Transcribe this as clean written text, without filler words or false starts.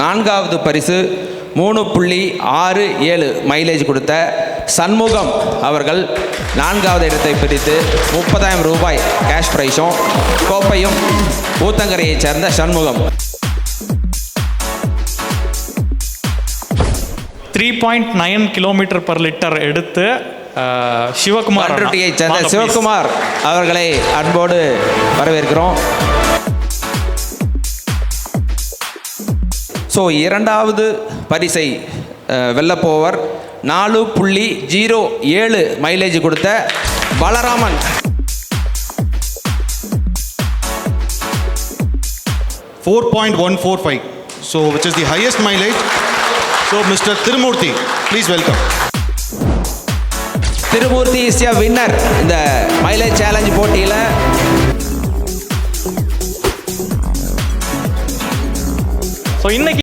4வது பரிசு 3.67 மைலேஜ் கொடுத்த சண்முகம் அவர்கள் 4வது இடத்தை பிடித்து 30,000 ரூபாய் கேஷ் பிரைஸும் கோப்பையும் ஊத்தங்கரையைச் சேர்ந்த சண்முகம். 3.9 கிலோமீட்டர் பர் லிட்டர் எடுத்து சிவகுமார் பண்ருட்டியைச் சேர்ந்த சிவகுமார் அவர்களை அன்போடு வரவேற்கிறோம். ஸோ 2வது பரிசை வெல்லப்போவர் 4.07 மைலேஜ் கொடுத்த Balaraman. 4.145, so which is the highest mileage. So Mr. Tirumurthy, please welcome. Tirumurthy is a winner இந்த மைலேஜ் சேலஞ்ச் போட்டியில். ஸோ இன்னைக்கு